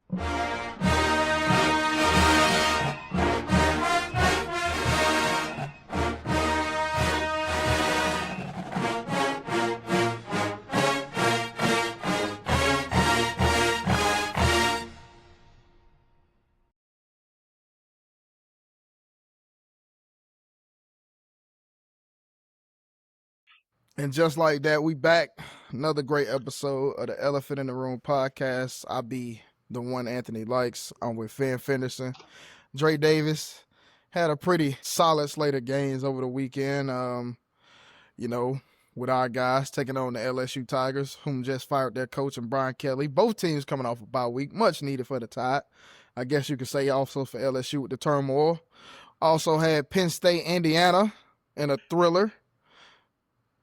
And just like that, we back. Another great episode of the Elephant in the Room podcast. I be the one Anthony likes. I'm with Finn Fenderson. Drey Davis had a pretty solid slate of games over the weekend. With our guys taking on the LSU Tigers, whom just fired their coach and Brian Kelly. Both teams coming off a bye week, much needed for the Tide. I guess you could say also for LSU with the turmoil. Also had Penn State, Indiana in a thriller.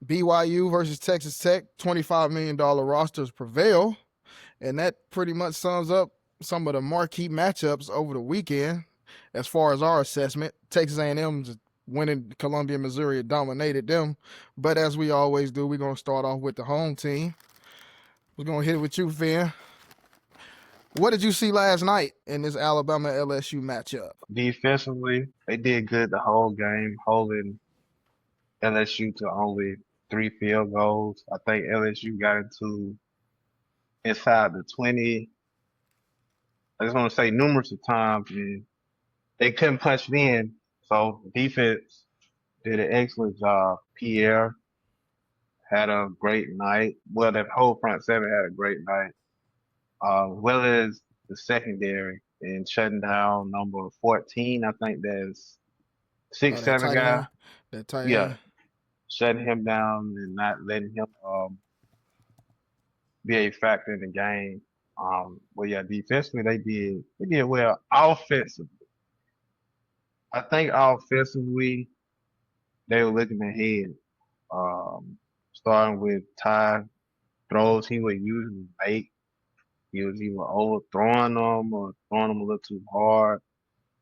BYU versus Texas Tech, $25 million rosters prevail. And that pretty much sums up some of the marquee matchups over the weekend as far as our assessment. Texas A&M's winning Columbia, Missouri, dominated them. But as we always do, we're going to start off with the home team. We're going to hit it with you, Finn. What did you see last night in this Alabama-LSU matchup? Defensively, they did good the whole game, holding LSU to only 3 field goals. I think LSU got into inside the 20. I just want to say numerous of times, and they couldn't punch it in. So defense did an excellent job. Pierre had a great night. Well, that whole front seven had a great night. As well as the secondary and shutting down number 14. I think there's 6'7" guy. That tight Yeah. end. Shutting him down and not letting him be a factor in the game. But yeah, defensively they did well. Offensively, I think offensively they were looking ahead. Starting with Ty throws he would usually make. He was either overthrowing them or throwing them a little too hard.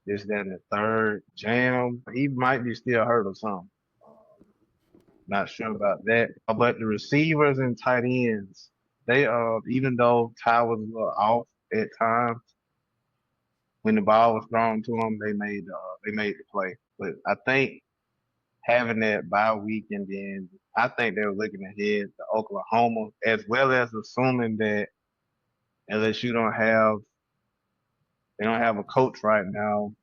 This, that, and the third jam. He might be still hurt or something. Not sure about that. But the receivers and tight ends, they even though Ty was a little off at times, when the ball was thrown to them, they made the play. But I think having that bye week and then I think they were looking ahead to Oklahoma, as well as assuming that LSU don't have a coach right now.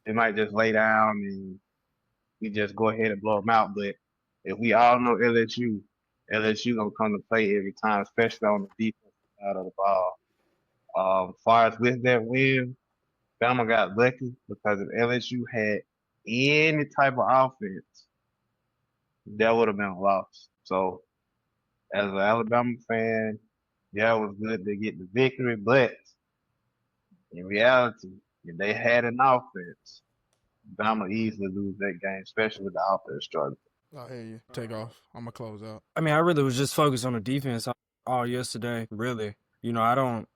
They might just lay down and we just go ahead and blow them out. But if we all know LSU gonna come to play every time, especially on the defensive side of the ball. As far as with that win, Bama got lucky because if LSU had any type of offense, that would have been a loss. So as an Alabama fan, yeah, it was good to get the victory, but in reality, if they had an offense, Bama easily lose that game, especially with the offense struggling. I hear you. Take off. I'm going to close out. I mean, I really was just focused on the defense all yesterday, really. I don't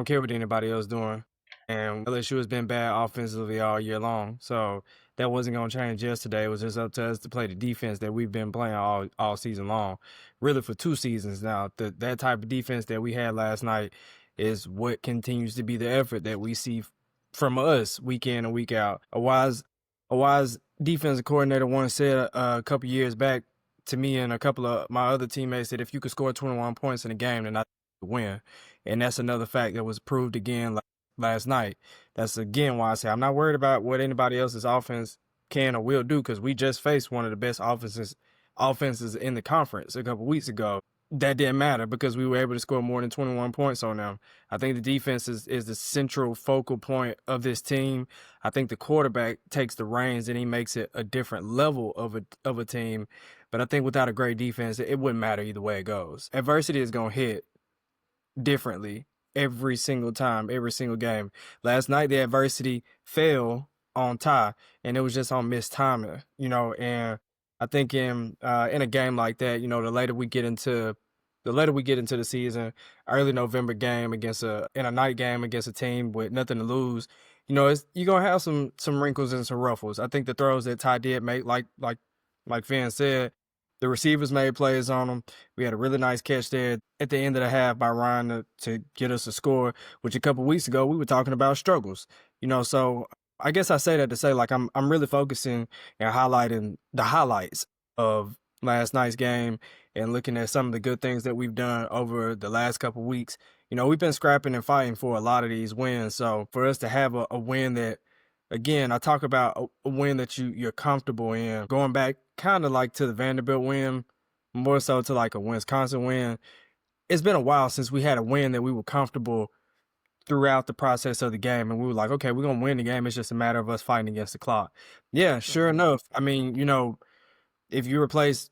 care what anybody else doing. And LSU has been bad offensively all year long. So that wasn't going to change yesterday. It was just up to us to play the defense that we've been playing all season long, really for 2 seasons now. That type of defense that we had last night is what continues to be the effort that we see from us week in and week out. A wise defensive coordinator once said a couple years back to me and a couple of my other teammates that if you could score 21 points in a game, then I win. And that's another fact that was proved again last night. That's again why I say I'm not worried about what anybody else's offense can or will do, because we just faced one of the best offenses in the conference a couple weeks ago. That didn't matter because we were able to score more than 21 points on them. I think the defense is the central focal point of this team. I think the quarterback takes the reins and he makes it a different level of a team. But I think without a great defense, it wouldn't matter either way it goes. Adversity is going to hit differently every single time, every single game. Last night, the adversity fell on Ty, and it was just on missed timing, and I think in a game like that, the later we get into the season, early November game in a night game against a team with nothing to lose, you're gonna have some wrinkles and some ruffles. I think the throws that Ty did make, like Finn said, The receivers made plays on them. We had a really nice catch there at the end of the half by Ryan to get us a score, which a couple weeks ago we were talking about struggles. So I guess I say that to say, like, I'm really focusing and highlighting the highlights of last night's game and looking at some of the good things that we've done over the last couple weeks. We've been scrapping and fighting for a lot of these wins. So for us to have a win that, again, I talk about a win that you're comfortable in, going back kind of like to the Vanderbilt win, more so to like a Wisconsin win. It's been a while since we had a win that we were comfortable throughout the process of the game, and we were like, okay, we're going to win the game. It's just a matter of us fighting against the clock. Yeah, sure enough. I mean, if you replace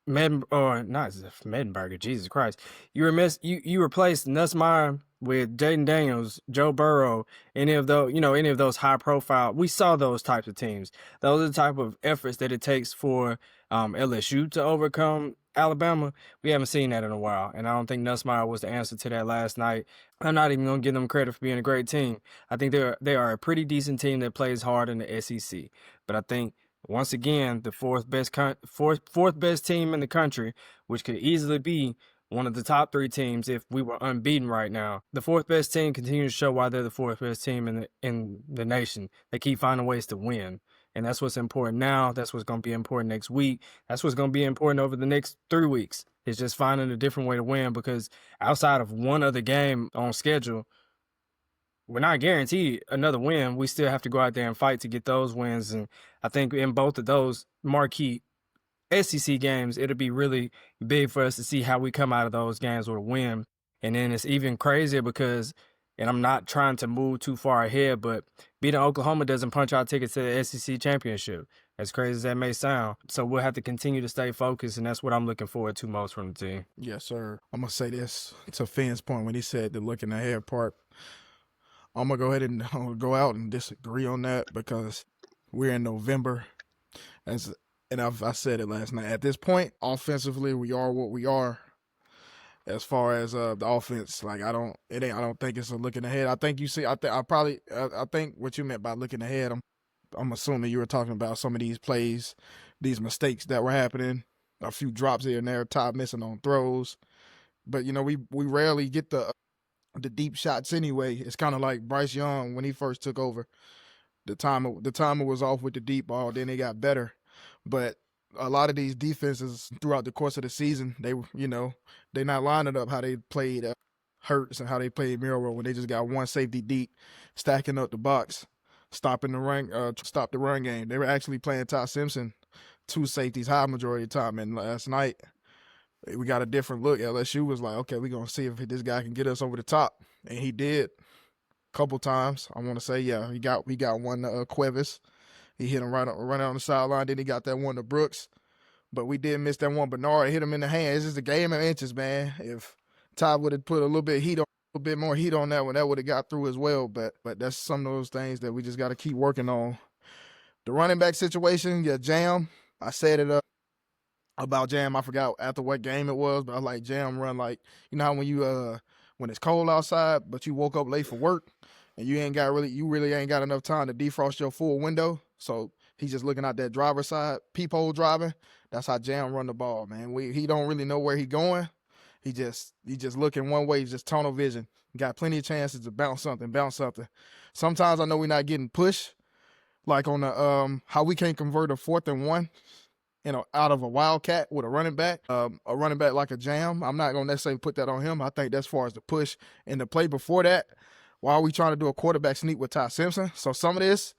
Mettenberger, Jesus Christ. You replaced Nussmeier with Jaden Daniels, Joe Burrow, any of those high profile. We saw those types of teams. Those are the type of efforts that it takes for LSU to overcome Alabama. We haven't seen that in a while, and I don't think Nussmeier was the answer to that last night. I'm not even going to give them credit for being a great team. I think they are a pretty decent team that plays hard in the SEC, but I think once again, the fourth best team in the country, which could easily be one of the top 3 teams if we were unbeaten right now. The fourth best team continues to show why they're the fourth best team in the nation. They keep finding ways to win, and that's what's important now. That's what's going to be important next week. That's what's going to be important over the next 3 weeks. It's just finding a different way to win, because outside of one other game on schedule, we're not guaranteed another win. We still have to go out there and fight to get those wins. And I think in both of those marquee SEC games, it'll be really big for us to see how we come out of those games with a win. And then it's even crazier because, and I'm not trying to move too far ahead, but beating Oklahoma doesn't punch our ticket to the SEC championship, as crazy as that may sound. So we'll have to continue to stay focused, and that's what I'm looking forward to most from the team. Yes, sir. I'm going to say this to Finn's point when he said the looking ahead part. I'm going to go ahead and go out and disagree on that, because we're in November. I said it last night. At this point, offensively, we are what we are. As far as the offense, like I don't think it's a looking ahead. I think I think what you meant by looking ahead, I'm assuming you were talking about some of these plays, these mistakes that were happening, a few drops here and there, Todd missing on throws. But we rarely get the deep shots anyway. It's kind of like Bryce Young when he first took over. The timer was off with the deep ball, then they got better. But a lot of these defenses throughout the course of the season, they're not lining up how they played Hurts and how they played Miro when they just got one safety deep, stacking up the box, stop the run game. They were actually playing Ty Simpson 2 safeties high majority of the time. And last night, we got a different look. LSU was like, okay, we're going to see if this guy can get us over the top. And he did a couple times. I want to say, yeah, he got one to Cuevas. He hit him right on the sideline. Then he got that one to Brooks. But we did miss that one. Bernard hit him in the hand. It's just a game of inches, man. If Ty would have put a little bit more heat on that one, that would have got through as well. But that's some of those things that we just got to keep working on. The running back situation, yeah, Jam. I said it about Jam. I forgot after what game it was, but I like Jam run like, how when it's cold outside, but you woke up late for work and you really ain't got enough time to defrost your full window. So he's just looking out that driver's side, peephole driving. That's how Jam run the ball, man. He don't really know where he going. He just looking one way, just tunnel vision. Got plenty of chances to bounce something. Sometimes I know we're not getting pushed, like on the how we can't convert a 4th and 1, out of a wildcat with a running back like a Jam. I'm not gonna necessarily put that on him. I think that's as far as the push and the play before that. Why are we trying to do a quarterback sneak with Ty Simpson? So some of this,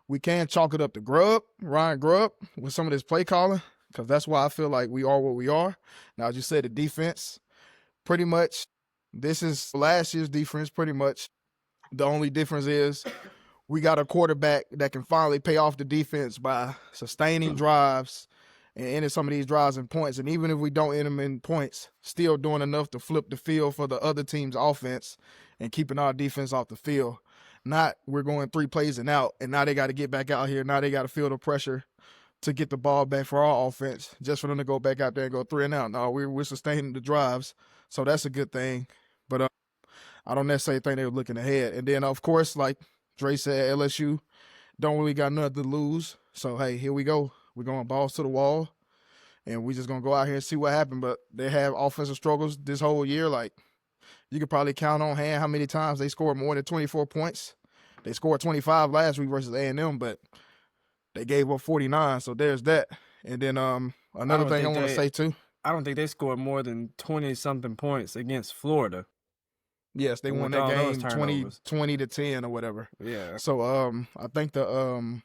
we can chalk it up to Ryan Grubb, with some of this play calling, because that's why I feel like we are what we are. Now, as you said, the defense, pretty much, this is last year's defense, pretty much. The only difference is we got a quarterback that can finally pay off the defense by sustaining drives and ending some of these drives in points. And even if we don't end them in points, still doing enough to flip the field for the other team's offense and keeping our defense off the field. Not we're going 3 plays and out, and now they got to get back out here. Now they got to feel the pressure to get the ball back for our offense, just for them to go back out there and go 3 and out. No, we're sustaining the drives, so that's a good thing. But I don't necessarily think they were looking ahead. And then, of course, like Drey said, LSU don't really got nothing to lose. So, hey, here we go. We're going balls to the wall, and we just gonna go out here and see what happens. But they have offensive struggles this whole year. Like, you could probably count on hand how many times they scored more than 24 points. They scored 25 last week versus A&M, but they gave up 49. So there's that. And then another thing I want to say too. I don't think they scored more than 20-something points against Florida. Yes, they won that game 20 to 10 or whatever. Yeah. So I think the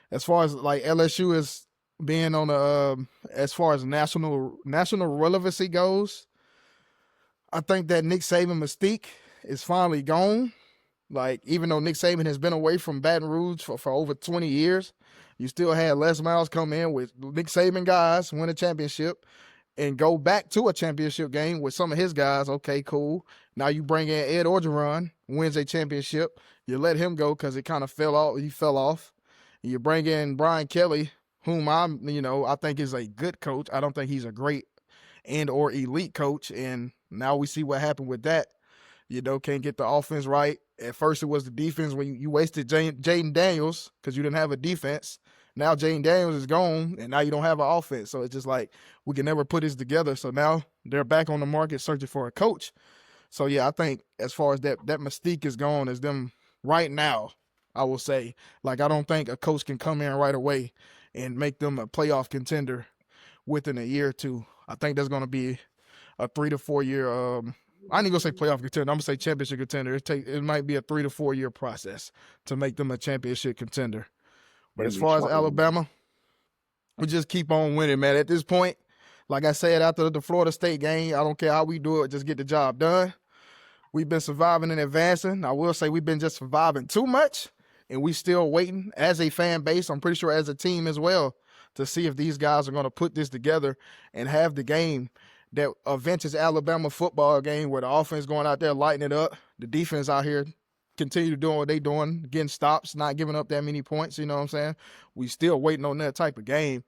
as far as like LSU is being on the as far as national relevancy goes, I think that Nick Saban mystique is finally gone. Like, even though Nick Saban has been away from Baton Rouge for over 20 years, you still had Les Miles come in with Nick Saban guys, win a championship, and go back to a championship game with some of his guys. Okay, cool. Now you bring in Ed Orgeron, wins a championship. You let him go because it kind of fell off. He fell off. You bring in Brian Kelly, whom I think is a good coach. I don't think he's a great and or elite coach. And now we see what happened with that. Can't get the offense right. At first, it was the defense when you wasted Jaden Daniels because you didn't have a defense. Now Jaden Daniels is gone, and now you don't have an offense. So it's just like we can never put this together. So now they're back on the market searching for a coach. So, yeah, I think as far as that mystique is gone as them right now, I will say. Like, I don't think a coach can come in right away and make them a playoff contender within a year or two. I think that's going to be a 3 to 4 year I ain't gonna say playoff contender. I'm gonna say championship contender. It might be a 3 to 4 year process to make them a championship contender. But as far as Alabama, we just keep on winning, man. At this point, like I said after the Florida State game, I don't care how we do it, just get the job done. We've been surviving and advancing. I will say we've been just surviving too much, and we still waiting as a fan base. I'm pretty sure as a team as well to see if these guys are gonna put this together and have the game. That a vintage Alabama football game where the offense going out there lighting it up, the defense out here continue doing what they doing, getting stops, not giving up that many points, you know what I'm saying? We still waiting on that type of game.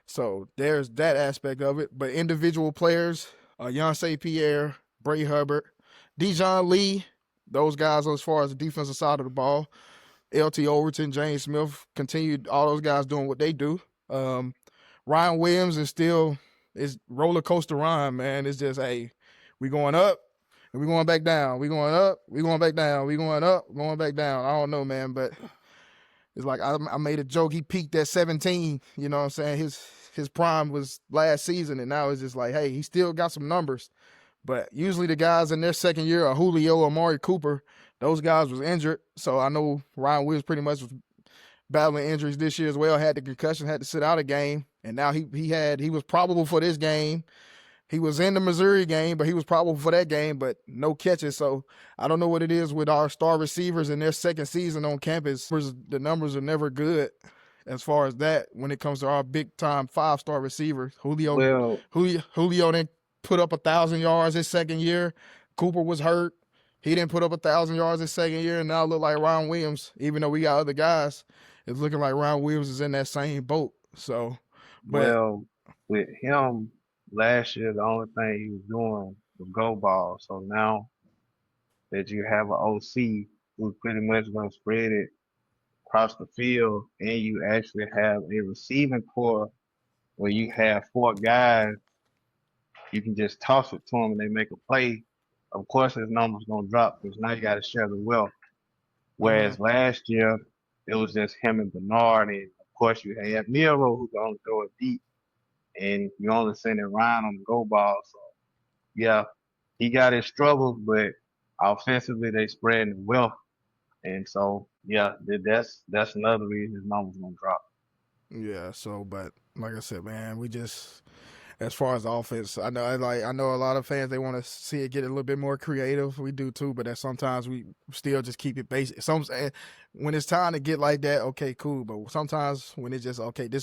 So there's that aspect of it. But individual players, Yonsei Pierre, Bray Hubbard, Dijon Lee, those guys as far as the defensive side of the ball, LT Overton, James Smith, continued all those guys doing what they do. Ryan Williams is still... It's roller coaster ride, man. It's just, hey, we going up and we going back down. We going up, we going back down. We going up, going back down. I don't know, man, but it's like I made a joke. He peaked at 17. You know what I'm saying? His prime was last season, and now it's just like, hey, he still got some numbers. But usually the guys in their second year are Julio, Amari Cooper. Those guys was injured, so I know Ryan Williams pretty much was battling injuries this year as well. Had the concussion, had to sit out a game. And now he was probable for this game. He was in the Missouri game, but he was probable for that game, but no catches. So I don't know what it is with our star receivers in their second season on campus. The numbers are never good as far as that when it comes to our big-time 5-star receivers. Julio didn't put up 1,000 yards his second year. Cooper was hurt. He didn't put up 1,000 yards his second year, and now it look like Ryan Williams, even though we got other guys, it's looking like Ryan Williams is in that same boat. So... Well, with him last year, the only thing he was doing was go ball. So now that you have an OC who's pretty much going to spread it across the field, and you actually have a receiving core where you have 4 guys, you can just toss it to them and they make a play. Of course, his number's going to drop because now you got to share the wealth. Whereas last year, it was just him and Bernard, and of course you had Miro who can only throw it deep, and you only send it Ryan on the go ball. So yeah, he got his struggles, but offensively they spreading the wealth, and so yeah, that's another reason his numbers gonna drop. Yeah. So, but like I said, man, we just. As far as offense, I know a lot of fans, they want to see it get a little bit more creative. We do too, but sometimes we still just keep it basic. When it's time to get like that, okay, cool. But sometimes when it's just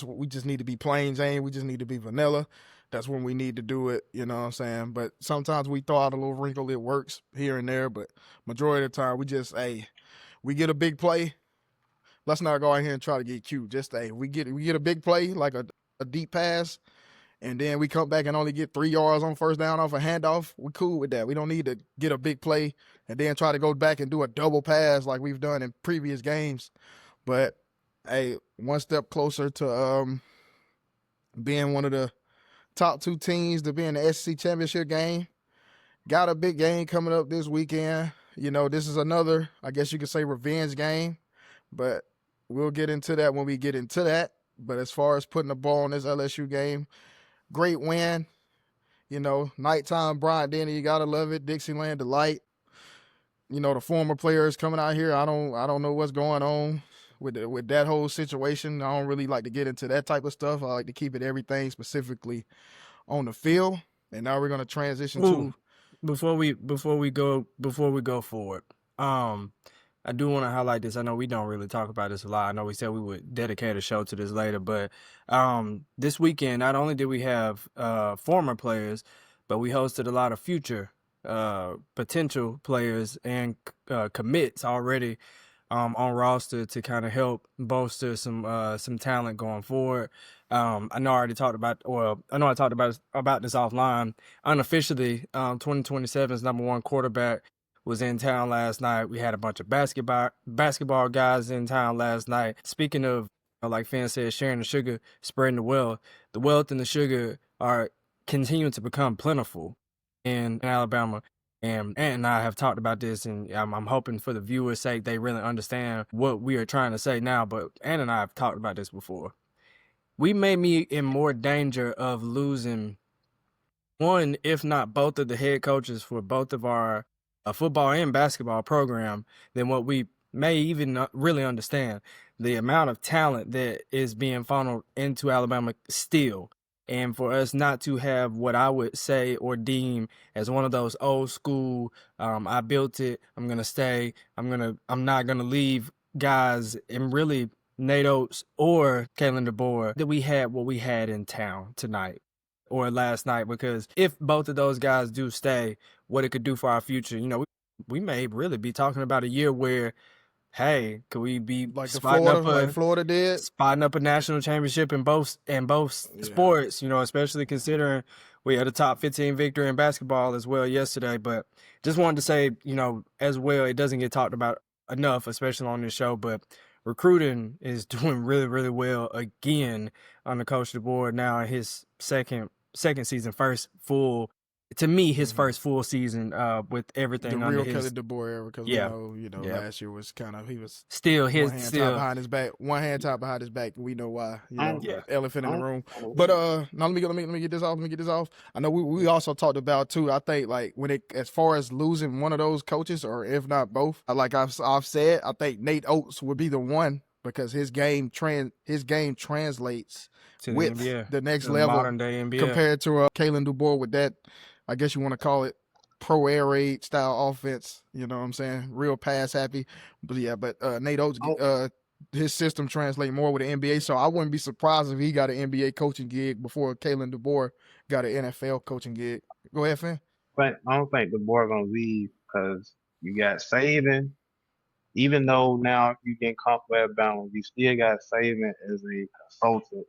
we just need to be plain Jane. We just need to be vanilla. That's when we need to do it. You know what I'm saying? But sometimes we throw out a little wrinkle. It works here and there, but majority of the time we just we get a big play. Let's not go out here and try to get cute. Just we get a big play like a deep pass. And then we come back and only get 3 yards on first down off a handoff. We're cool with that. We don't need to get a big play and then try to go back and do a double pass like we've done in previous games. But, one step closer to being one of the top 2 teams to be in the SEC championship game. Got a big game coming up this weekend. This is another, I guess you could say, revenge game, but we'll get into that when we get into that. But as far as putting the ball on this LSU game, great win. Nighttime Bryant-Denny, you gotta love it. Dixieland Delight. The former players coming out here. I don't know what's going on with that whole situation. I don't really like to get into that type of stuff. I like to keep it everything specifically on the field. And now we're gonna transition to before we go forward. I do want to highlight this. I know we don't really talk about this a lot. I know we said we would dedicate a show to this later, but this weekend, not only did we have former players, but we hosted a lot of future potential players and commits already on roster to kind of help bolster some talent going forward. I know I talked about this offline. Unofficially, 2027's number 1 quarterback was in town last night. We had a bunch of basketball guys in town last night. Speaking of, like Finn said, sharing the sugar, spreading the wealth and the sugar are continuing to become plentiful in Alabama. And I have talked about this, and I'm hoping for the viewers' sake they really understand what we are trying to say now. But Ann and I have talked about this before. We may be in more danger of losing one, if not both, of the head coaches for both of our football and basketball program than what we may even really understand. The amount of talent that is being funneled into Alabama still. And for us not to have what I would say or deem as one of those old school, I built it, I'm going to stay, I'm not going to leave guys, and really Nate Oates or Kalen DeBoer, that we had what we had in town tonight or last night. Because if both of those guys do stay, what it could do for our future, we may really be talking about a year where, hey, could we be like Florida did, spotting up a national championship in both sports, especially considering we had a top 15 victory in basketball as well yesterday. But just wanted to say, as well, it doesn't get talked about enough, especially on this show, but recruiting is doing really, really well again on the Coach DeBoer now in his second season, first full season with everything the under real his Kelly DeBoer era, because last year was kind of, he was still one hand tied behind his back. One hand tied behind his back. We know why. Elephant in the room. But now let me get this off. I know we also talked about too. I think like as far as losing one of those coaches, or if not both, like I've said, I think Nate Oates would be the one, because his game translates to with the next level modern day NBA compared to Kalen DeBoer with that, I guess you want to call it, pro air raid style offense. You know what I'm saying? Real pass happy. But Nate Oates, his system translates more with the NBA. So I wouldn't be surprised if he got an NBA coaching gig before Kalen DeBoer got an NFL coaching gig. Go ahead, Finn. But I don't think DeBoer gonna leave, because you got Saban. Even though now you get comfortable at Alabama, you still got Saban as a consultant.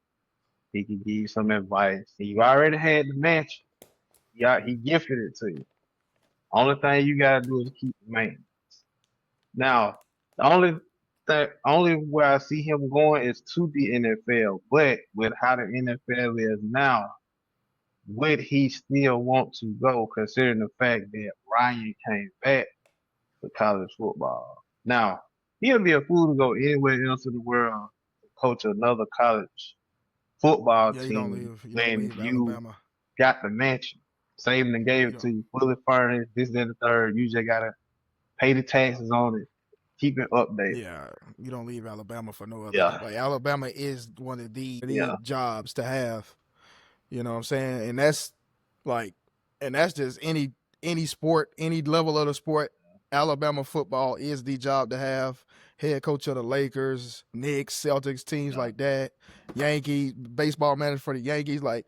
He can give you some advice. You already had the match. He gifted it to you. Only thing you gotta do is keep the maintenance. Now, the only where I see him going is to the NFL. But with how the NFL is now, would he still want to go, considering the fact that Ryan came back to college football? Now, he'll be a fool to go anywhere else in the world to coach another college football team when you Alabama. got the mansion. Saban and gave it to you, fully furnished, this, that, and the third. You just gotta pay the taxes on it, keep it updated. Yeah, you don't leave Alabama for no other. Yeah. Like, Alabama is one of the jobs to have. You know what I'm saying? And that's just any sport, any level of the sport. Alabama football is the job to have. Head coach of the Lakers, Knicks, Celtics, teams like that. Yankees, baseball manager for the Yankees. Like,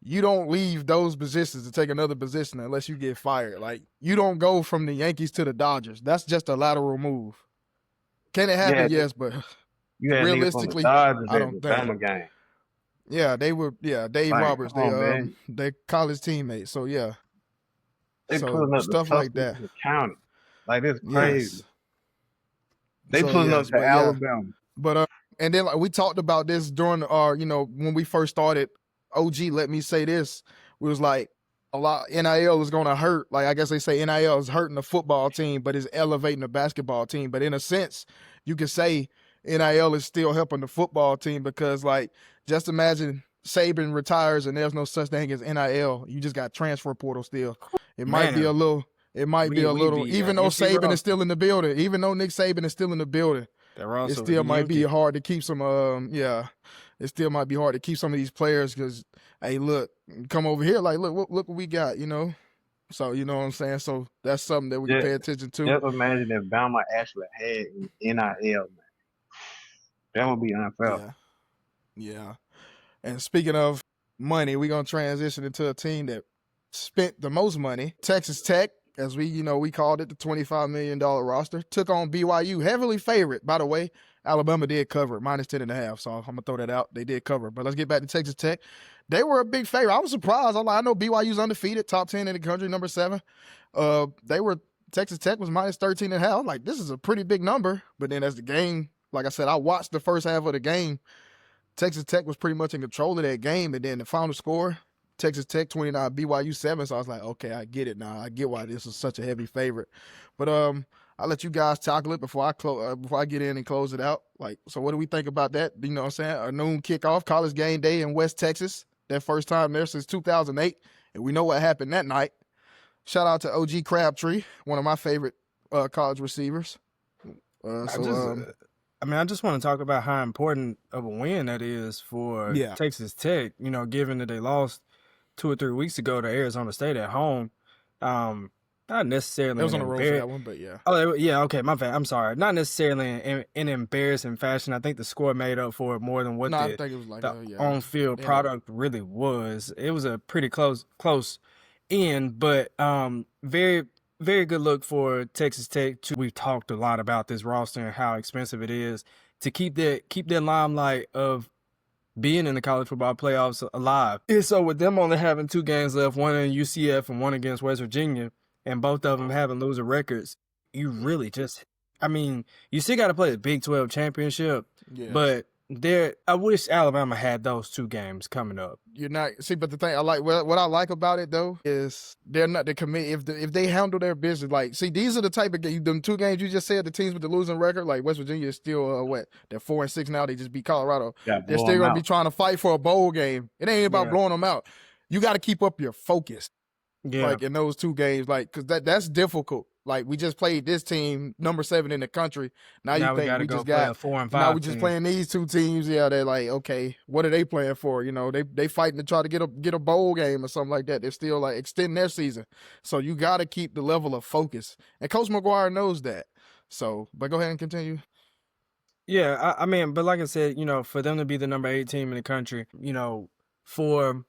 you don't leave those positions to take another position unless you get fired. Like, you don't go from the Yankees to the Dodgers. That's just a lateral move. Can it happen? Yes, but realistically, I don't think. Game. Yeah, they were. Yeah, Dave Roberts. They college teammates. So yeah, they putting up stuff like that. County, like it's crazy. Yes. They putting up to Alabama. But and then like we talked about this during our, when we first started OG let me say this. We was like, a lot NIL is gonna hurt. Like I guess they say NIL is hurting the football team, but it's elevating the basketball team. But in a sense, you could say NIL is still helping the football team because like just imagine Saban retires and there's no such thing as NIL. You just got transfer portal still. It might be a Man, little. It might be a we little. be Even though empty Saban is roster. still in the building, even though Nick Saban is still in the building, That it roster would still be might be empty. hard to keep some. It still might be hard to keep some of these players because hey, look, come over here. Like, look what we got. You know. So you know what I'm saying. So that's something that we can Just, pay attention to. just imagine if Bama actually had an NIL, man. That would be unfair. Yeah, yeah. And speaking of money, we're gonna transition into a team that spent the most money. Texas Tech, as we called it, the $25 million roster, took on BYU, heavily favored. By the way, Alabama did cover -10.5, so I'm gonna throw that out. They did cover. But let's get back to Texas Tech. They were a big favorite. I was surprised. I know BYU's undefeated, top 10 in the country, number 7. Texas Tech was -13.5. I'm like, this is a pretty big number. But then as the game, like I said, I watched the first half of the game. Texas Tech was pretty much in control of that game, and then the final score, Texas Tech 29, BYU 7. So I was like, okay, I get it now. I get why this is such a heavy favorite. But I'll let you guys tackle it before I get in and close it out. Like, so what do we think about that? You know what I'm saying? A noon kickoff, college game day in West Texas. That first time there since 2008, and we know what happened that night. Shout out to OG Crabtree, one of my favorite college receivers. I just want to talk about how important of a win that is for Yeah. Texas Tech, given that they lost 2 or 3 weeks ago to Arizona State at home. Not necessarily It was on the road for that embar- one, but yeah. Oh, yeah, okay, my bad. I'm sorry. Not necessarily in an embarrassing fashion. I think the score made up for it more than what No, I think it was like the yeah. on-field Yeah. product really was. It was a pretty close end, but very, very good look for Texas Tech. We've talked a lot about this roster and how expensive it is to keep that limelight of being in the college football playoffs alive. And so with them only having 2 games left, one in UCF and one against West Virginia, and both of them having losing records, you really you still got to play the Big 12 championship, Yeah. but I wish Alabama had those 2 games coming up. You're not but the thing what I like about it though is they're not the committee. If they handle their business, like these are the type of them 2 games you just said, the teams with the losing record, like West Virginia is still they're 4-6 now. They just beat Colorado. They're still gonna be trying to fight for a bowl game. It ain't about blowing them out. You got to keep up your focus. Yeah. Like in those 2 games, like because that's difficult. Like we just played this team, number 7 in the country. Now you we think gotta we go just play got a 4 and 5 now we just team. playing these 2 teams. Yeah, they're like, okay, what are they playing for? They fighting to try to get a bowl game or something like that. They're still like extending their season. So you got to keep the level of focus. And Coach McGuire knows that. So, but go ahead and continue. Yeah, but like I said, for them to be the number 8 team in the country, for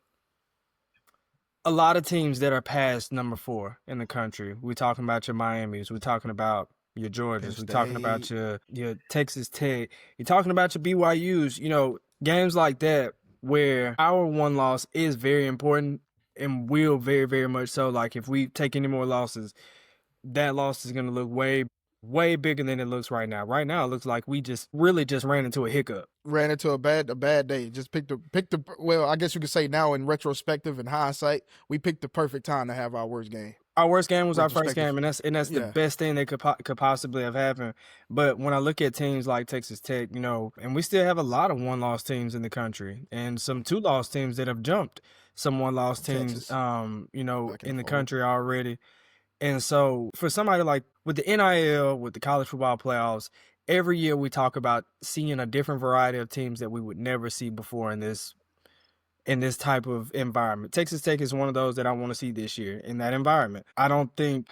a lot of teams that are past number 4 in the country, we're talking about your Miamis, we're talking about your Georgias, we're talking about your Texas Tech, you're talking about your BYUs, games like that where our 1 loss is very important and will very, very much so. Like if we take any more losses, that loss is going to look way, way bigger than it looks right now. Right now, it looks like we just ran into a hiccup. Ran into a bad day. Just picked the well, I guess you could say now in retrospective and hindsight, we picked the perfect time to have our worst game. Our worst game was our first Retrospective. game, and that's the best thing that could possibly have happened. But when I look at teams like Texas Tech, and we still have a lot of 1-loss teams in the country, and some 2-loss teams that have jumped some 1-loss teams, Texas. in the country already. And so for somebody like with the NIL, with the college football playoffs, every year we talk about seeing a different variety of teams that we would never see before in this type of environment. Texas Tech is one of those that I want to see this year in that environment. I don't think,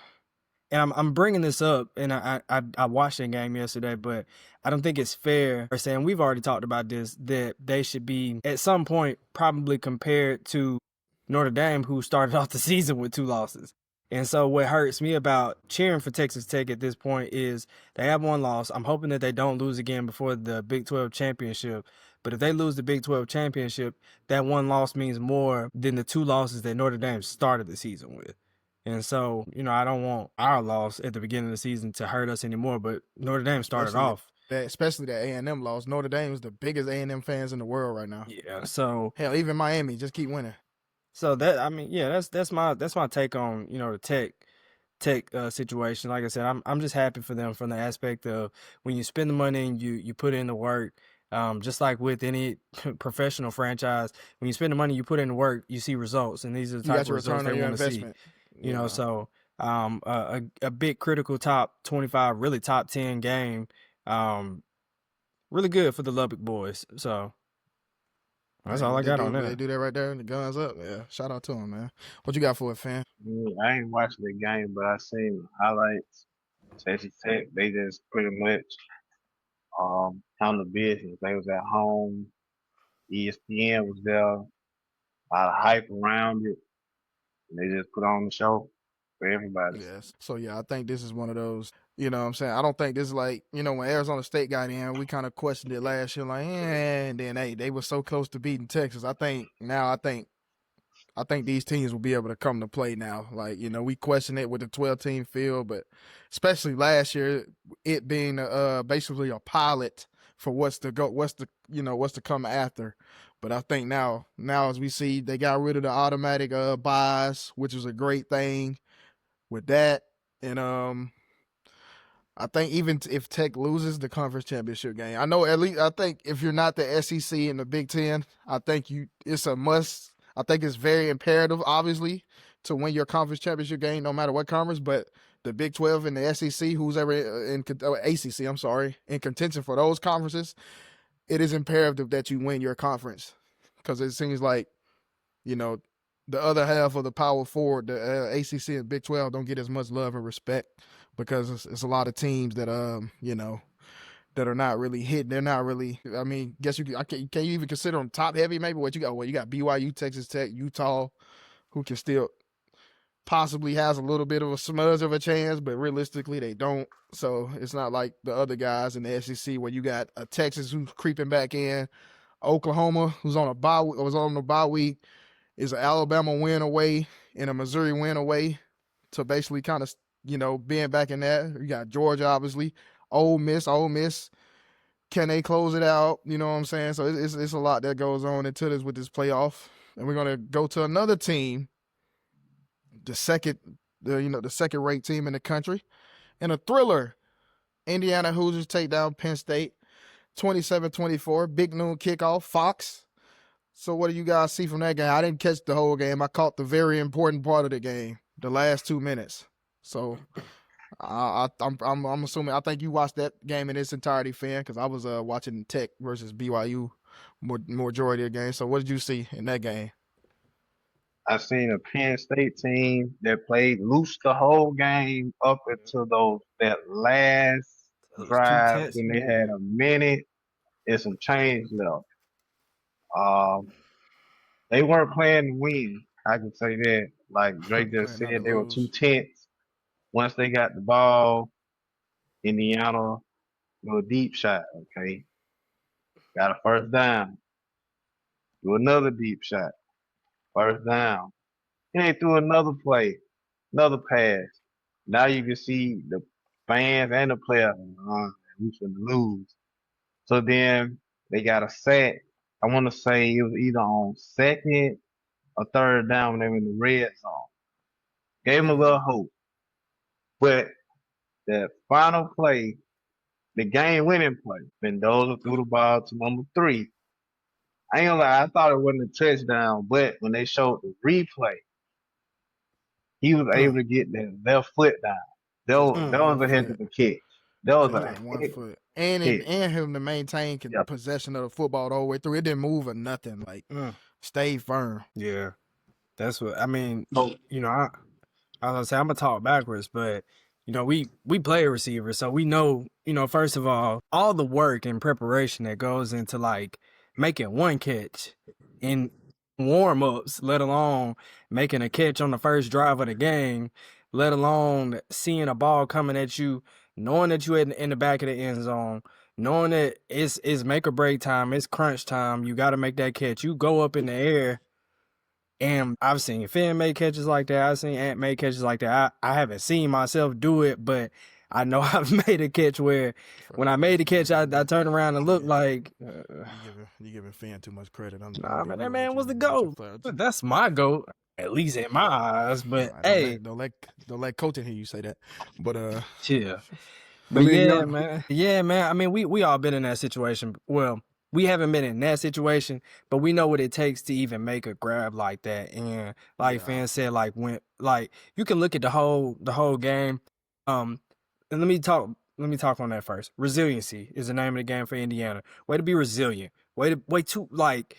and I'm bringing this up, and I watched the game yesterday, but I don't think it's fair saying, we've already talked about this, that they should be at some point probably compared to Notre Dame, who started off the season with 2 losses. And so what hurts me about cheering for Texas Tech at this point is they have 1 loss. I'm hoping that they don't lose again before the Big 12 championship. But if they lose the Big 12 championship, that 1 loss means more than the 2 losses that Notre Dame started the season with. And so, I don't want our loss at the beginning of the season to hurt us anymore. But Notre Dame started off especially that A&M loss. Notre Dame is the biggest A&M fans in the world right now. Yeah. So Hell, even Miami just keep winning. that's my take on the tech situation. Like I said, I'm just happy for them from the aspect of when you spend the money and you put in the work. Just like with any professional franchise, when you spend the money, you put in the work, you see results, and these are the You type got of your results return they on your want to see. investment. So a big critical top 25, really top 10 game, really good for the Lubbock boys. So that's all I got on They that. do that right there, and the guns up. Yeah, shout out to them, man. What you got for it, fan? Yeah, I ain't watched the game, but I seen highlights. Texas Tech, they just pretty much handled business. They was at home. ESPN was there, a lot of hype around it. And they just put on the show for everybody. Yes. So yeah, I think this is one of those. You know what I'm saying? I don't think this is like, when Arizona State got in, we kind of questioned it last year, like, and then they were so close to beating Texas. I think these teams will be able to come to play now. Like, we question it with the 12-team field, but especially last year, it being basically a pilot for what's to come after. But I think now as we see, they got rid of the automatic buys, which was a great thing with that. And I think even if Tech loses the conference championship game, I think if you're not the SEC and the Big Ten, I think it's a must. I think it's very imperative, obviously, to win your conference championship game, no matter what conference. But the Big 12 and the SEC, who's ever in ACC, I'm sorry, in contention for those conferences, it is imperative that you win your conference, because it seems like the other half of the Power Four, the ACC and Big 12, don't get as much love and respect because it's a lot of teams that that are not really hitting. They're not really. I mean, guess can you even consider them top heavy? Maybe what you got? Well, you got BYU, Texas Tech, Utah, who can still possibly has a little bit of a smudge of a chance, but realistically they don't. So it's not like the other guys in the SEC where you got a Texas who's creeping back in, Oklahoma who's on the bye week, is an Alabama win away and a Missouri win away to basically kind of being back in that. You got Georgia, obviously, Ole Miss. Can they close it out? You know what I'm saying? So it's a lot that goes on into this with this playoff, and we're gonna go to another team, the second rate team in the country, in a thriller. Indiana Hoosiers take down Penn State, 27-24. Big noon kickoff, Fox. So what do you guys see from that game? I didn't catch the whole game. I caught the very important part of the game, the last 2 minutes. So I'm assuming. I think you watched that game in its entirety, fan, because I was watching Tech versus BYU majority of the game. So what did you see in that game? I seen a Penn State team that played loose the whole game up until that last Those 2 drive tests. when they had a minute and some change left. They weren't playing to win. I can say that. Like Drey just Not to said, they were lose. too tense. Once they got the ball, Indiana, do a deep shot, okay? Got a first down. Do another deep shot. First down. Then they threw another play, another pass. Now you can see the fans and the players, we finna lose. So then they got a sack. I want to say it was either on second or third down when they were in the red zone. Gave them a little hope. But the final play, the game winning play, Mendoza threw the ball to number 3. I ain't gonna lie, I thought it wasn't a touchdown, but when they showed the replay, he was able to get the left foot down. That was a heck of a catch. That was a Got 1 heck foot, and him to maintain possession of the football the whole way through. It didn't move or nothing. Like stayed firm. Yeah, that's what I mean. So, I was gonna say I'm gonna talk backwards, but we play a receiver, so we know, first of all the work and preparation that goes into like making one catch in warm-ups, let alone making a catch on the first drive of the game, let alone seeing a ball coming at you, knowing that you're in the back of the end zone, knowing that it's make or break time, it's crunch time, you got to make that catch. You go up in the air. And I've seen Finn make catches like that. I've seen Ant make catches like that. I haven't seen myself do it, but I know I've made a catch where when I made the catch, I turned around and looked like, You giving Finn too much credit. nah, man, that man was the GOAT. That's my GOAT, at least in my eyes. But hey, don't let coaching hear you say that. But yeah. But yeah, man. I mean, we all been in that situation. Well, we haven't been in that situation, but we know what it takes to even make a grab like that. And like fans said, like when you can look at the whole game. And let me talk on that first. Resiliency is the name of the game for Indiana. Way to be resilient. Way to like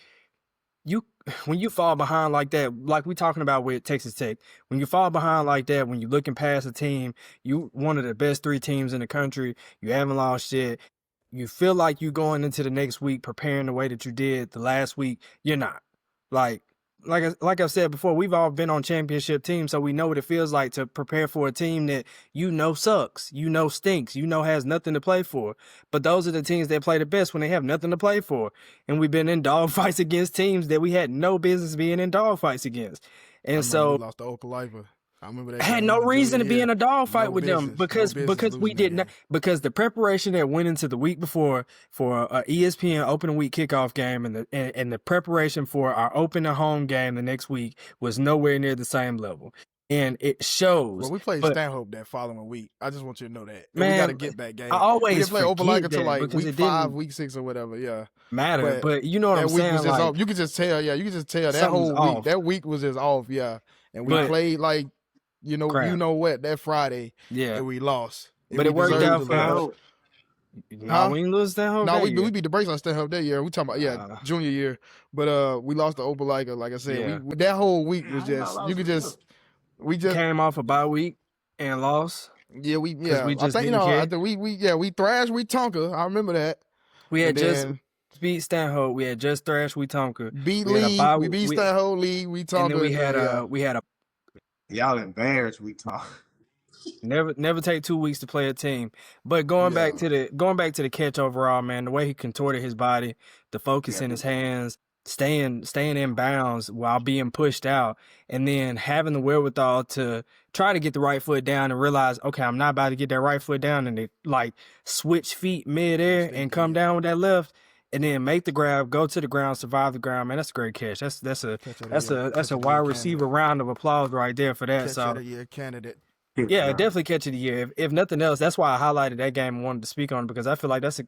you when you fall behind like that, like we talking about with Texas Tech, when you fall behind like that, when you're looking past a team, you one of the best 3 teams in the country, you haven't lost shit, you feel like you going into the next week preparing the way that you did the last week, you're not. Like I've said before, we've all been on championship teams, so we know what it feels like to prepare for a team that sucks, stinks, has nothing to play for. But those are the teams that play the best when they have nothing to play for. And we've been in dogfights against teams that we had no business being in dogfights against. And so we lost to Oklahoma. I remember that. I had no reason to be in a dogfight with them because we did not, because the preparation that went into the week before for a ESPN opening week kickoff game and the preparation for our opening home game the next week was nowhere near the same level. And it shows. Well, we played Stanhope that following week. I just want you to know that. Man, we got to get that game. I always we didn't play Opelika until like because week 5, week 6 or whatever. Yeah. Matter. But you know what I'm saying? Like, off. You could just tell. Yeah, you could just tell that whole week. Off. That week was just off. Yeah. And we played like, what, that Friday. Yeah. And we lost. But it worked out for us. No, we didn't lose Stanhope. No, we beat the brakes on Stanhope that year. We talking about junior year. But we lost to Opelika. Like I said, that whole week was just we just came off a bye week and lost. Yeah, we just I think after we thrashed Wetumpka. I remember that. We had just beat Stanhope. We had just thrashed Wetumpka. Beat Lee. We beat Stanhope, Lee, Wetumpka. And then we had a y'all embarrassed Wetumpka. Never take 2 weeks to play a team. But going back to the catch overall, man, the way he contorted his body, the focus in his hands, staying in bounds while being pushed out, and then having the wherewithal to try to get the right foot down and realize, okay, I'm not about to get that right foot down, and they like switch feet midair and come down with that left, and then make the grab, go to the ground, survive the ground. Man, that's a great catch. That's a wide receiver round of applause right there for that. Catch of the year candidate. Yeah, definitely catch of the year. If nothing else, that's why I highlighted that game and wanted to speak on it, because I feel like that's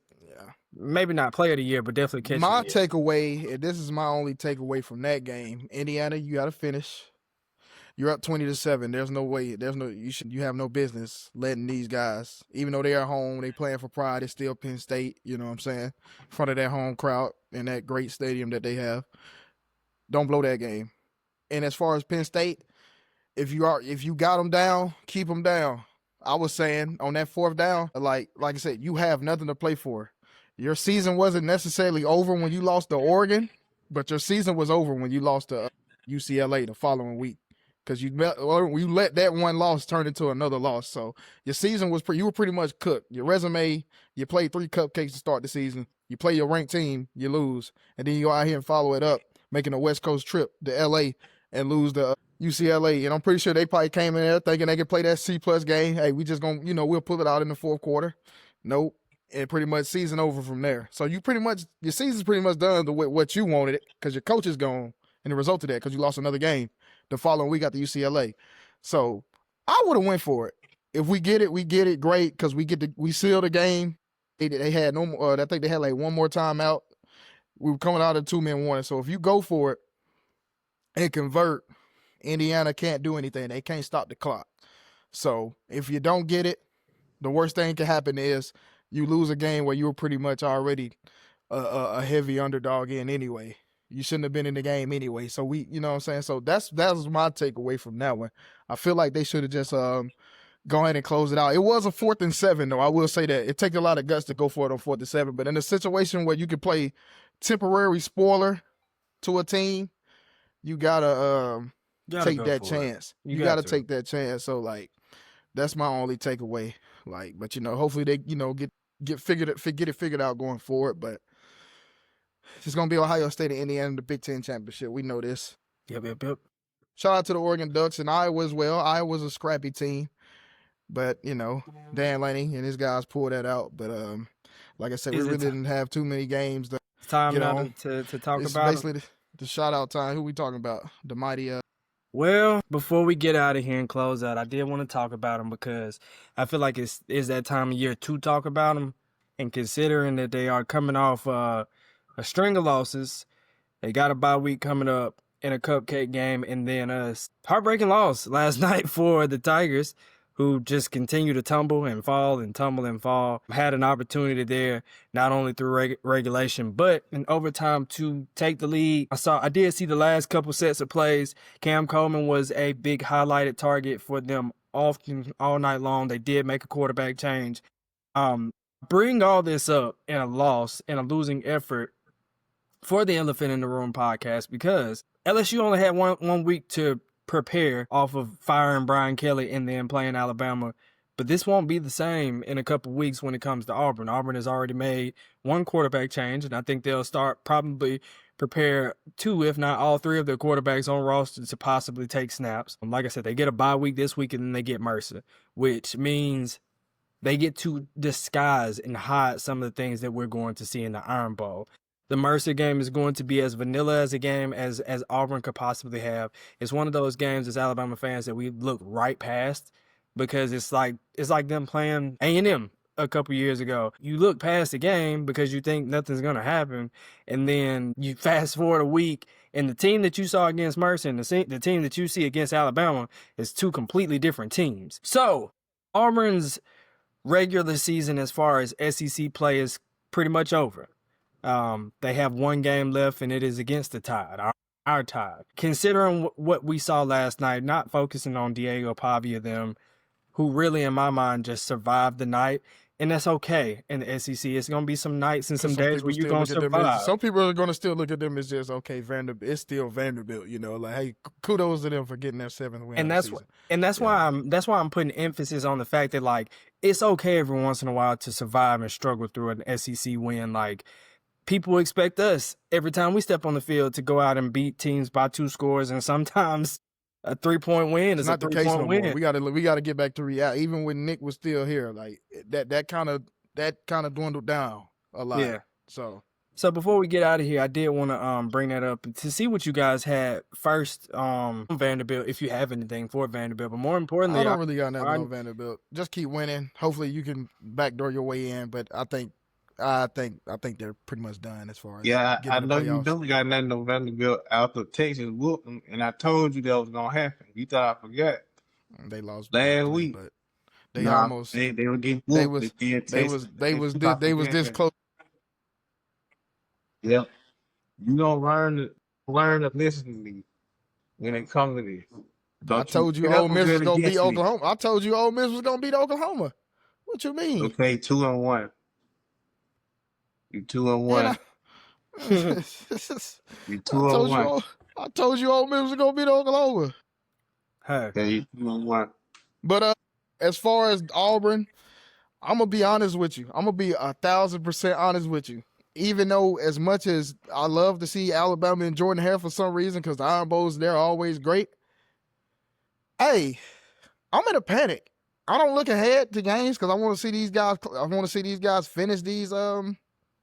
maybe not player of the year, but definitely catch. My takeaway, and this is my only takeaway from that game, Indiana, you got to finish. You're up 20-7. There's no way. You have no business letting these guys, even though they are home, they playing for pride. It's still Penn State. You know what I'm saying? In front of that home crowd in that great stadium that they have. Don't blow that game. And as far as Penn State, if you got them down, keep them down. I was saying on that 4th down, like I said, you have nothing to play for. Your season wasn't necessarily over when you lost to Oregon, but your season was over when you lost to UCLA the following week, because you let that one loss turn into another loss. So your season was you were pretty much cooked. Your resume, you played 3 cupcakes to start the season. You play your ranked team, you lose, and then you go out here and follow it up, making a West Coast trip to LA and lose to UCLA. And I'm pretty sure they probably came in there thinking they could play that C+ game. Hey, we just gonna, we'll pull it out in the 4th quarter. Nope. And pretty much season over from there. So your season's pretty much done with what you wanted it, because your coach is gone, and the result of that, because you lost another game the following week at the UCLA. So I would have went for it. If we get it great, because we seal the game. They had no more. I think they had like one more timeout. We were coming out of 2-man warning. So if you go for it and convert, Indiana can't do anything. They can't stop the clock. So if you don't get it, the worst thing can happen is you lose a game where you were pretty much already a heavy underdog in anyway. You shouldn't have been in the game anyway. So you know what I'm saying? So that was my takeaway from that one. I feel like they should have just gone ahead and closed it out. It was a 4th and 7, though. I will say that. It takes a lot of guts to go for it on 4th and 7. But in a situation where you can play temporary spoiler to a team, you gotta take that chance. You gotta take that chance. So like, that's my only takeaway. Like, but hopefully they get it figured out going forward. But it's gonna be Ohio State and Indiana in the Big Ten championship. We know this. Yep. Shout out to the Oregon Ducks and Iowa as well. Iowa's a scrappy team. But Dan Lanning and his guys pulled that out. But like I said, we Is really it didn't have too many games to time get now on. to talk It's about 'em? basically the shout out time. Who we talking about? The mighty. Well, before we get out of here and close out, I did want to talk about them because I feel like it's that time of year to talk about them. And considering that they are coming off a string of losses, they got a bye week coming up in a cupcake game, and then a heartbreaking loss last night for the Tigers, who just continue to tumble and fall and tumble and fall. Had an opportunity there, not only through regulation, but in overtime to take the lead. I did see the last couple sets of plays. Cam Coleman was a big highlighted target for them often all night long. They did make a quarterback change. Bring all this up in a loss and a losing effort for the Elephant in the Room podcast because LSU only had one week to prepare off of firing Brian Kelly and then playing Alabama. But this won't be the same in a couple weeks when it comes to Auburn. Auburn has already made one quarterback change, and I think they'll start probably prepare 2, if not all 3 of their quarterbacks on roster to possibly take snaps. Like I said, they get a bye week this week and then they get Mercer, which means they get to disguise and hide some of the things that we're going to see in the Iron Bowl. The Mercer game is going to be as vanilla as a game as Auburn could possibly have. It's one of those games as Alabama fans that we look right past because it's like them playing A&M a couple years ago. You look past the game because you think nothing's going to happen, and then you fast forward a week, and the team that you saw against Mercer and the team that you see against Alabama is 2 completely different teams. So Auburn's regular season as far as SEC play is pretty much over. They have 1 game left, and it is against the Tide, our Tide. Considering what we saw last night, not focusing on Diego Pavia, them, who really, in my mind, just survived the night, and that's okay in the SEC. It's going to be some nights and some days where you're going to survive. Some people are going to still look at them as just, okay, Vanderbilt. It's still Vanderbilt, like, hey, kudos to them for getting their 7th win. And that's why I'm putting emphasis on the fact that, like, it's okay every once in a while to survive and struggle through an SEC win. Like, people expect us every time we step on the field to go out and beat teams by 2 scores, and sometimes a 3-point win is not a the case 3-point no win. more. We got to get back to reality. Even when Nick was still here, like that kind of dwindled down a lot. Yeah. So before we get out of here, I did want to bring that up to see what you guys had first Vanderbilt, if you have anything for Vanderbilt. But more importantly, I don't really got nothing on Vanderbilt. Just keep winning. Hopefully you can backdoor your way in, but I think they're pretty much done as far as I know you don't got nothing on Vanderbilt after Texas whooped them, and I told you that was gonna happen. You thought I forgot? They lost last week, but they almost they were getting whooped. They was this close. Yep, you gonna learn to listen to me when it comes to this. I told you Ole Miss was gonna beat Oklahoma. I told you Ole Miss was gonna beat Oklahoma. What you mean? Okay, 2-1. You 2-1. You 2-1. I told you Ole Miss was gonna beat Oklahoma. Hey. Okay, you 2-1. But as far as Auburn, I'm gonna be honest with you. I'm gonna be 1,000% honest with you. Even though as much as I love to see Alabama and Jordan Hare for some reason, because the Iron Bowls, they're always great. Hey, I'm in a panic. I don't look ahead to games because I want to see these guys. I want to see these guys finish these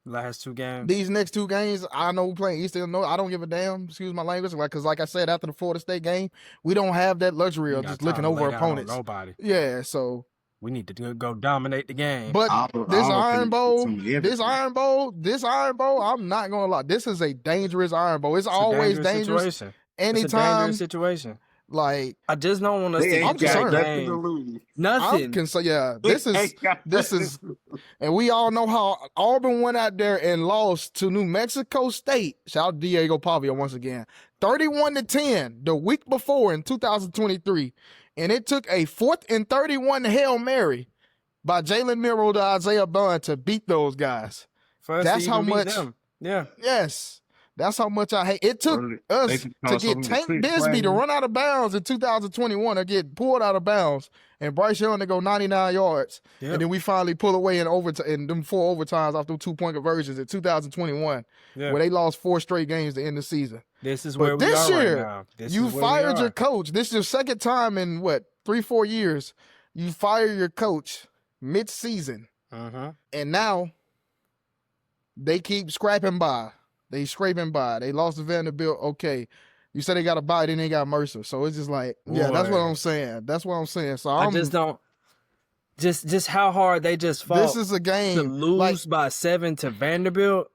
last 2 games. These next 2 games. I know we're playing East Illinois. I don't give a damn. Excuse my language, because like I said, after the Florida State game, we don't have that luxury of just looking over opponents. Nobody. Yeah, so we need to go dominate the game. But this Iron Bowl, I'm not gonna lie. This is a dangerous Iron Bowl. It's always dangerous. Anytime, it's a dangerous situation. Like, I just don't want us to I'm concerned. Nothing. This is, and we all know how Auburn went out there and lost to New Mexico State. Shout out Diego Pavia once again, 31-10 the week before in 2023, and it took a 4th and 31 Hail Mary by Jalen Milroe to Isaiah Bond to beat those guys. That's how much. Yeah. Yes. That's how much I hate. It took us to get Tank Bisbee to run out of bounds in 2021 or get pulled out of bounds, and Bryce Young to go 99 yards. Yep. And then we finally pull away in them 4 overtimes off those 2-point conversions in 2021, where they lost 4 straight games to end the season. This is where we are right now. You fired your coach. This is your 2nd time in 3-4 years You fire your coach mid-season, and now they keep scraping by. They scraping by. They lost to Vanderbilt. Okay. You said they got a bye, then they got Mercer. So it's just like, yeah, that's what Boy. I'm saying. That's what I'm saying. So I just don't. Just how hard they just fought this is a to game. lose by 7 to Vanderbilt.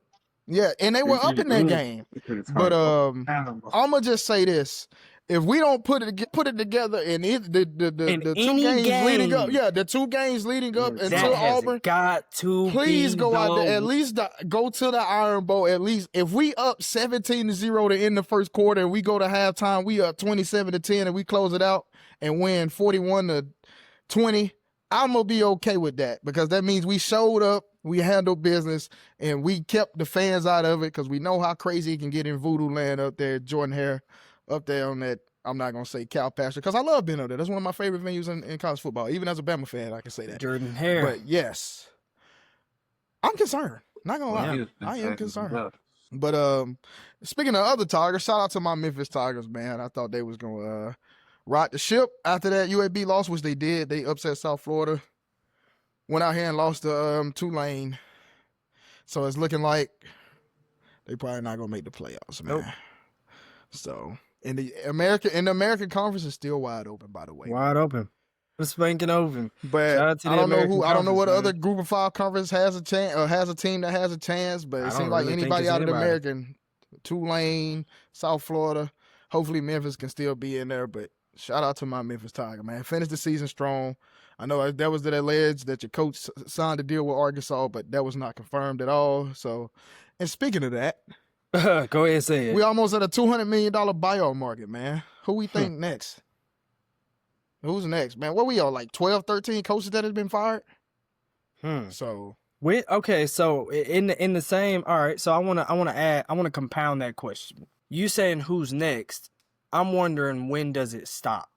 Yeah, and they were up in that game. But I'm gonna just say this: if we don't put it together in the two games leading up, the 2 games leading up That until has Auburn, got to please be go out there. the- At least go to the Iron Bowl. At least if we up 17-0 to end the first quarter, and we go to halftime, we up 27-10, and we close it out and win 41-20. I'm gonna be okay with that because that means we showed up, we handled business, and we kept the fans out of it because we know how crazy it can get in Voodoo Land up there, Jordan Hare, up there on that. I'm not gonna say cow pasture because I love being up there. That's one of my favorite venues in college football. Even as a Bama fan, I can say that. Jordan Hare. But yes, I'm concerned. Not gonna lie, Yeah. I am concerned. But speaking of other Tigers, shout out to my Memphis Tigers, man. I thought they was gonna rock the ship after that UAB loss, which they did. They upset South Florida. Went out here and lost to Tulane. So it's looking like they probably not gonna make the playoffs, man. Nope. So the American Conference is still wide open, by the way. Wide open. It's spanking open. But Shout out to the I don't know American I don't know what Conference, other Group of 5 conference has a chance or has a team that has a chance. But I it don't seems like really think anybody it's out of the anybody. American, Tulane, South Florida. Hopefully Memphis can still be in there. But shout out to my Memphis Tiger, man. Finished the season strong. I know that was alleged that your coach signed a deal with Arkansas, but that was not confirmed at all. So, and speaking of that, Go ahead and say it. we almost at a $200 million buyout market, man. Who we think next? Who's next, man? What we all like 12, 13 coaches that have been fired? So Okay, so in the same, all right, so I want to compound that question. You saying who's next? I'm wondering when does it stop?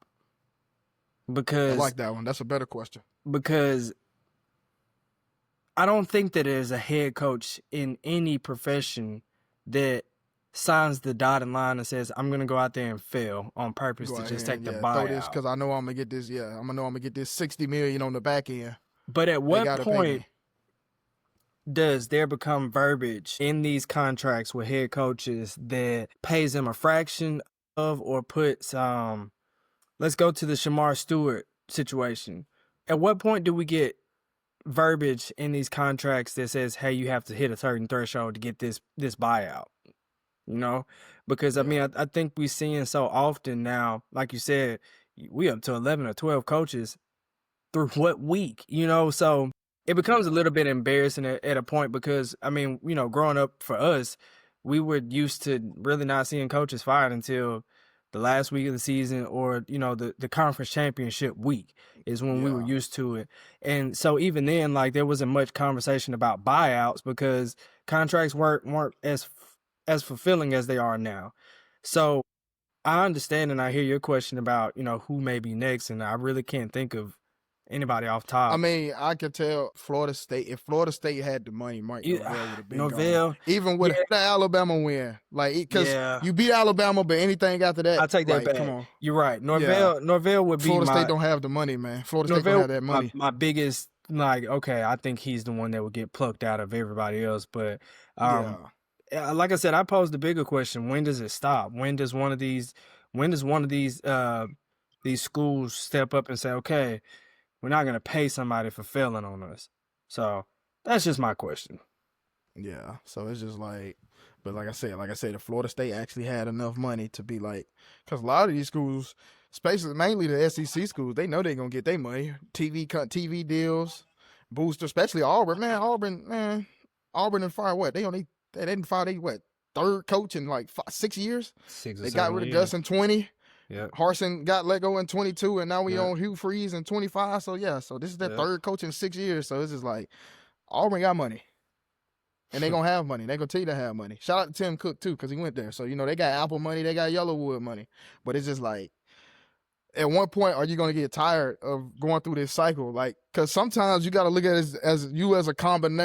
Because I like that one. That's a better question. Because I don't think that there's a head coach in any profession that signs the dotted line and says, I'm going to go out there and fail on purpose Go to just ahead, take the throw this buyout. because I know I'm gonna get this. Yeah, I'm gonna get this $60 million on the back end. But at what gotta pay me. point does there become verbiage in these contracts with head coaches that pays them a fraction of or puts, let's go to the Shamar Stewart situation. At what point do we get verbiage in these contracts that says, hey, you have to hit a certain threshold to get this buyout? You know, because I mean, I think we're seeing so often now, like you said, we up to 11 or 12 coaches through what week, you know? So it becomes a little bit embarrassing at a point because, I mean, you know, growing up for us, we were used to really not seeing coaches fired until the last week of the season or, you know, the conference championship week is when we were used to it. And so even then, like, there wasn't much conversation about buyouts because contracts weren't as fulfilling as they are now. So I understand and I hear your question about, you know, who may be next, and I really can't think of anybody off top. I mean, I could tell Florida State. If Florida State had the money, Mike Norvell would have been Norvell, gone. Even with the Alabama win, like because you beat Alabama, but anything after that, I'll take that like, back. Come on, you're right. Norvell would be Florida State don't have the money, man. Florida State don't have that money. My biggest, like, okay, I think he's the one that would get plucked out of everybody else, but like I said, I posed the bigger question: when does it stop? When does one of these schools step up and say, okay, we're not gonna pay somebody for failing on us? So that's just my question. Yeah. So it's just like, but like I said, the Florida State actually had enough money to be like, because a lot of these schools, especially mainly the SEC schools, they know they're gonna get their money, TV deals, booster, especially Auburn. Man, Auburn and fire what? They didn't fire third coach in like 6 years. They got rid of Gus in 20. Yeah. Harsin got let go in 22, and now we on Hugh Freeze in 25. So so this is their third coach in 6 years. So it's just like Auburn got money, and they gonna have money. They gonna continue to have money. Shout out to Tim Cook too, because he went there. So you know they got Apple money, they got Yellowwood money. But it's just like, at one point, are you gonna get tired of going through this cycle? Like, because sometimes you got to look at it as you as a common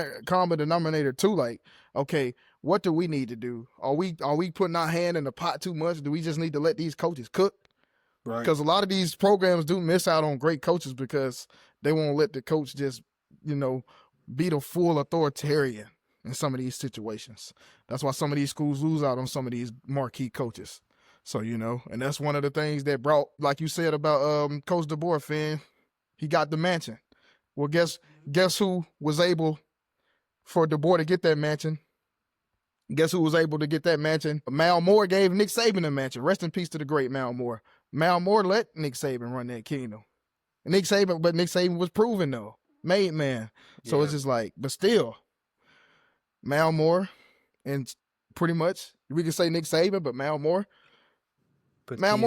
denominator too. Like, okay, what do we need to do? Are we putting our hand in the pot too much? Do we just need to let these coaches cook? Right. Because a lot of these programs do miss out on great coaches because they won't let the coach just, be the full authoritarian in some of these situations. That's why some of these schools lose out on some of these marquee coaches. So, and that's one of the things that brought, like you said about Coach DeBoer, Finn, he got the mansion. Well, guess who was able for DeBoer to get that mansion? Guess who was able to get that mansion? Mal Moore gave Nick Saban a mansion. Rest in peace to the great Mal Moore. Mal Moore let Nick Saban run that kingdom. Nick Saban was proven though, made man. So it's just like, but still, Mal Moore, and pretty much we can say Nick Saban, but Mal Moore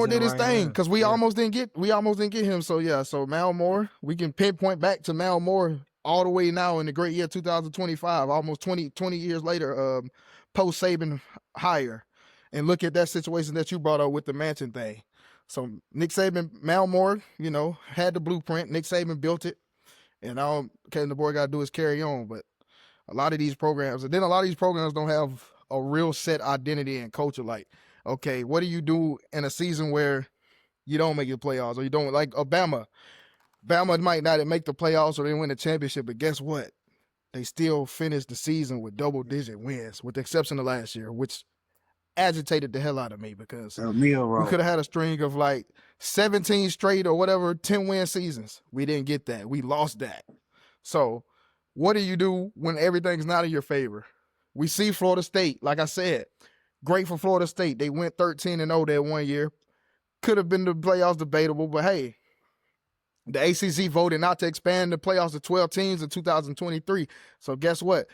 did his thing because we almost didn't get him. So yeah, so Mal Moore, we can pinpoint back to Mal Moore all the way now in the great year 2025, almost 20 years later, post Saban hire, and look at that situation that you brought up with the mansion thing. So Nick Saban, Mal Moore, had the blueprint. Nick Saban built it, and all Kevin DeBoer got to do is carry on. But a lot of these programs don't have a real set identity and culture. Like, okay, what do you do in a season where you don't make the playoffs, or you don't, like Alabama? Bama might not make the playoffs or they win the championship, but guess what? They still finished the season with double-digit wins, with the exception of last year, which agitated the hell out of me because we could have had a string of like 17 straight or whatever 10-win seasons. We didn't get that. We lost that. So what do you do when everything's not in your favor? We see Florida State, like I said, great for Florida State. They went 13-0 that one year. Could have been the playoffs debatable, but hey, the ACC voted not to expand the playoffs to 12 teams in 2023. So guess what?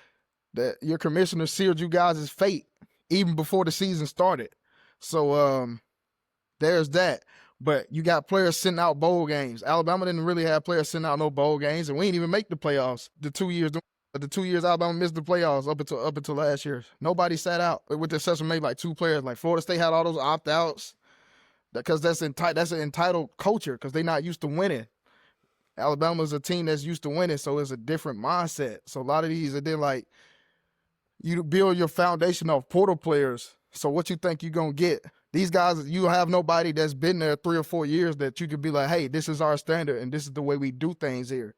Your commissioner sealed you guys' fate even before the season started. So there's that. But you got players sitting out bowl games. Alabama didn't really have players sitting out no bowl games, and we didn't even make the playoffs. The 2 years Alabama missed the playoffs up until last year. Nobody sat out, with the exception of maybe like 2 players. Like Florida State had all those opt-outs because that's an entitled culture because they're not used to winning. Alabama's a team that's used to winning, so it's a different mindset. So a lot of these are then like, you build your foundation off portal players. So what you think you're going to get? These guys, you have nobody that's been there 3 or 4 years that you could be like, hey, this is our standard and this is the way we do things here.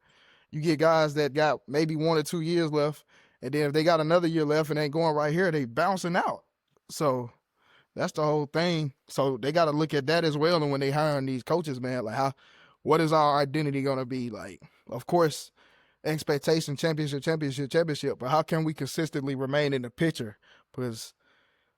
You get guys that got maybe 1 or 2 years left, and then if they got another year left and ain't going right here, they bouncing out. So that's the whole thing. So they got to look at that as well. And when they hiring these coaches, man, like what is our identity going to be? Like, of course, expectation, championship, but how can we consistently remain in the picture? Because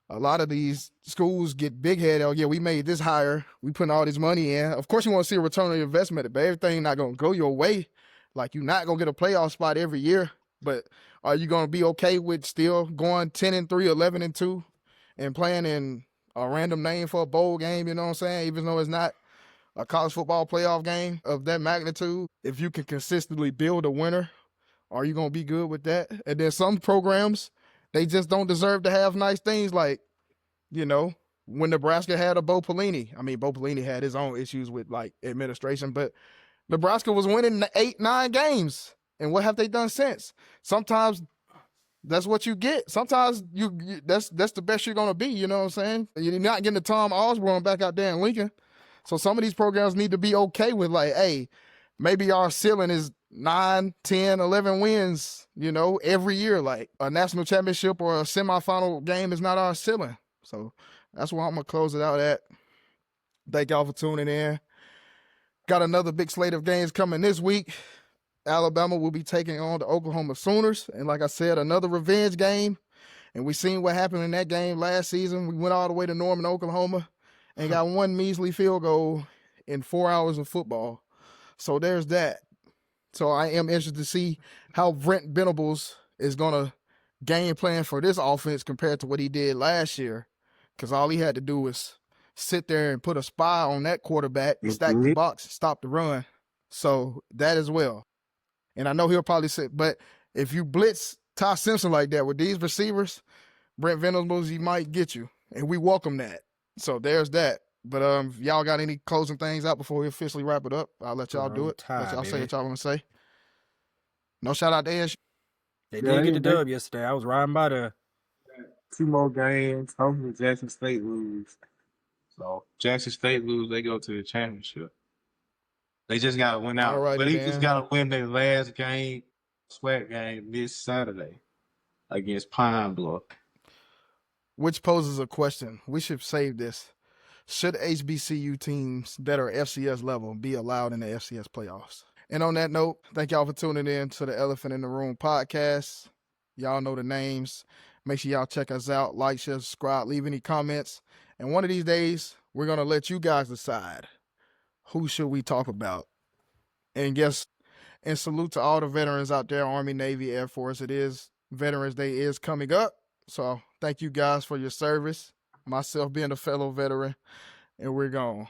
a lot of these schools get big-headed. Oh, yeah, we made this hire. We putting all this money in. Of course, you want to see a return on your investment, but everything not going to go your way. Like, you're not going to get a playoff spot every year, but are you going to be okay with still going 10-3, 11-2, and playing in a random name for a bowl game, you know what I'm saying, even though it's not a college football playoff game of that magnitude? If you can consistently build a winner, are you going to be good with that? And then some programs, they just don't deserve to have nice things like, when Nebraska had a Bo Pelini. I mean, Bo Pelini had his own issues with, like, administration, but Nebraska was winning 8-9 games. And what have they done since? Sometimes that's what you get. Sometimes that's the best you're going to be, you know what I'm saying? You're not getting the Tom Osborne back out there in Lincoln. So some of these programs need to be okay with, like, hey, maybe our ceiling is 9, 10, 11 wins, every year. Like a national championship or a semifinal game is not our ceiling. So that's where I'm going to close it out at. Thank y'all for tuning in. Got another big slate of games coming this week. Alabama will be taking on the Oklahoma Sooners. And like I said, another revenge game. And we seen what happened in that game last season. We went all the way to Norman, Oklahoma, and got one measly field goal in 4 hours of football. So there's that. So I am interested to see how Brent Venables is going to game plan for this offense compared to what he did last year, because all he had to do was sit there and put a spy on that quarterback, stack the box, stop the run. So that as well. And I know he'll probably say, but if you blitz Ty Simpson like that with these receivers, Brent Venables, he might get you. And we welcome that. So there's that. But if y'all got any closing things out before we officially wrap it up, I'll let y'all do it. Let y'all say what y'all want to say. No shout out to LSU. They did get the dub yesterday. I was riding by there. 2 more games. Hopefully Jackson State lose. So Jackson State lose, they go to the championship. They just got to win out. Alrighty But they just then. got to win their last game, SWAC game this Saturday against Pine Bluff. Which poses a question. We should save this. Should HBCU teams that are FCS level be allowed in the FCS playoffs? And on that note, thank y'all for tuning in to the Elephant in the Room podcast. Y'all know the names. Make sure y'all check us out. Like, share, subscribe, leave any comments. And one of these days, we're going to let you guys decide who should we talk about. And salute to all the veterans out there, Army, Navy, Air Force. It is Veterans Day is coming up. So thank you guys for your service. Myself being a fellow veteran. And we're gone.